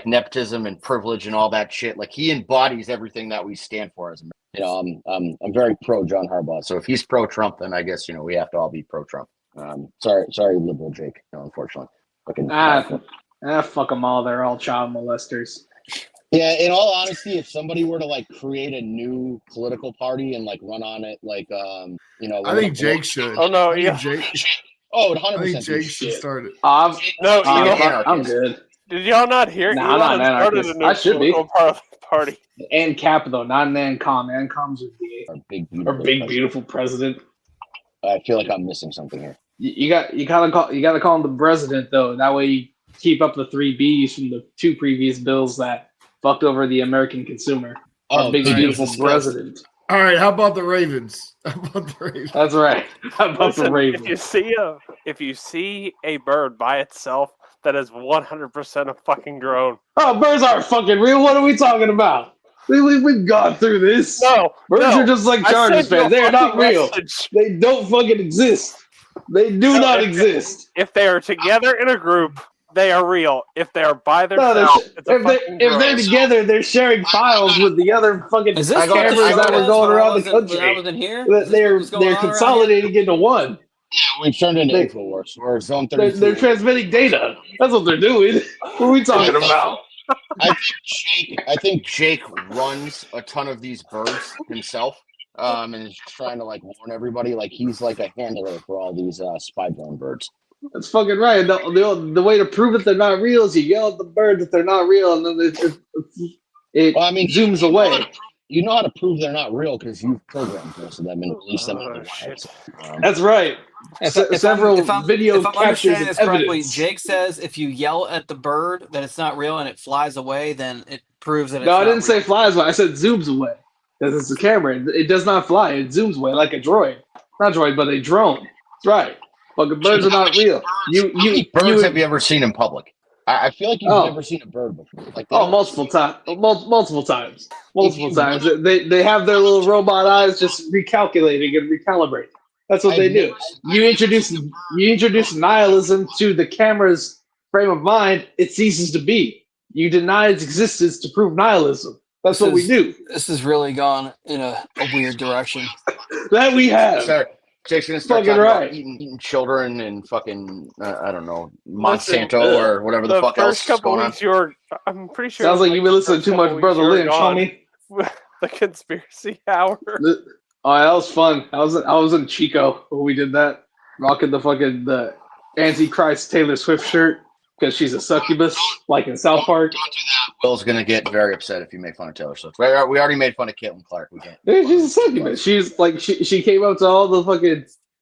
nepotism and privilege and all that shit. Like he embodies everything that we stand for as Americans. I'm very pro John Harbaugh. So if he's pro Trump, then I guess we have to all be pro Trump. Sorry, liberal Jake. Unfortunately, fuck them all. They're all child molesters. Yeah, in all honesty, if somebody were to create a new political party and run on it, I think Jake should. Oh no, yeah, Jake. Oh, 100%. I think Jake should start it. I'm good. Did y'all not hear? Nah, I'm not an anarchist. I should be. Party. And cap though, not an ANCOM. ANCOMs would be our big beautiful president. I feel like I'm missing something here. You gotta call him the president though. That way you keep up the 3 Bs from the 2 previous bills that fucked over the American consumer. Our big beautiful president. All right, how about the Ravens? That's right. How about the Ravens? If you see a bird by itself, that is 100% a fucking drone. Oh, birds aren't fucking real. What are we talking about? We've gone through this. No, birds are just like Chargers fans. They're not real. They don't fucking exist. They do not exist. If they are together in a group, they are real. If they are by themselves, if they're together, they're sharing files with the other fucking cameras that were going around the country. I wasn't here. They're consolidating into one. Yeah, we've turned into InfoWars. We're Zone 32. They're transmitting data. That's what they're doing. What are we talking about? I think Jake runs a ton of these birds himself, and is just trying to warn everybody. He's like a handler for all these spy drone birds. That's fucking right. The way to prove it they're not real is you yell at the bird that they're not real, and then it zooms away. You know how to prove they're not real because you've programmed most of them and released them in the wild. That's right. Several video captures of evidence. Jake says if you yell at the bird that it's not real and it flies away, then it proves that it's No, not I didn't real. say flies away. I said zooms away. Because it's a camera. It does not fly. It zooms away like a droid. Not droid, but a drone. That's right. Fucking birds are not real. How many birds have you ever seen in public? I feel like you've never seen a bird before. Multiple times. Multiple times. They have their little robot eyes just recalculating and recalibrating. That's what they do. You introduce nihilism to the camera's frame of mind, it ceases to be. You deny its existence to prove nihilism. That's what we do. This has really gone in a weird direction. That we have. Sorry. Jake's gonna start Fucking talking right. about eating children and fucking I don't know Listen, Monsanto or whatever the fuck else first is couple going on. weeks, I'm pretty sure. Sounds like you've been listening too much Brother Lynch, homie. The conspiracy hour. Oh, that was fun. I was in Chico when we did that, rocking the Antichrist Taylor Swift shirt because she's a succubus, like in South Park. Don't do that. Will's gonna get very upset if you make fun of Taylor Swift. We already made fun of Caitlin Clark. We can't. Yeah, she's a succubus. She's like she came up to all the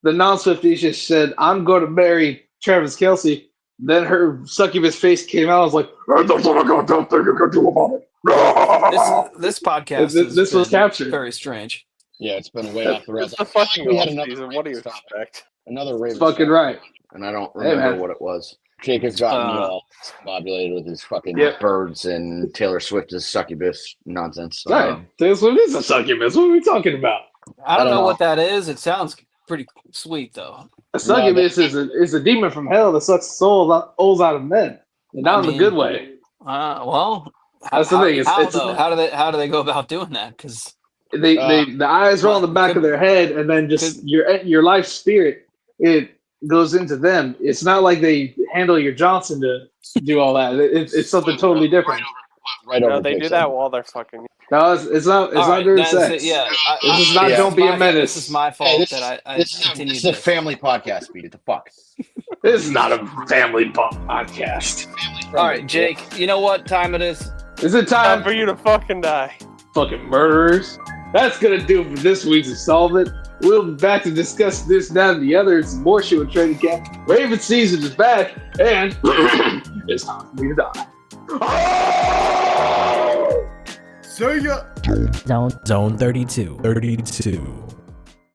non-Swifties. She said, "I'm going to marry Travis Kelce." Then her succubus face came out. I was like, "What the fuck I don't think you can do about it." This podcast. This was captured. Very strange. Yeah, it's been way off the rails. It's the fucking We had off another season. What do you expect? Another Ravens. Fucking right. And I don't remember man. what it was. Jake has gotten me all discombobulated with his fucking Yep. birds and Taylor Swift is succubus nonsense. Right. Taylor Swift is a succubus. What are we talking about? I don't know know. what that is. It sounds pretty sweet though. A succubus is a demon from hell that sucks souls out of men, and not in the good way. Well, That's the thing. How do they go about doing that? Because The eyes roll on the back of their head, and then just your life spirit it goes into them. It's not like they handle your Johnson to do all that. It's something totally different. Right No, over they Jake's do that head. while they're fucking. No, it's not. It's All not right, during that's sex. it, yeah. This is not. Don't be a menace. This is my fault Hey, that I this continued is a family podcast, Pete. The fuck. This is not a family podcast. All right, Jake. You know what time it is? Is it Time time for you to fucking die. fucking murderers? That's gonna do it for this week's installment. We'll be back to discuss this, that, and the other. It's more shit with Training Camp. Raven season is back, and it's time for me to die. See ya. Zone 32.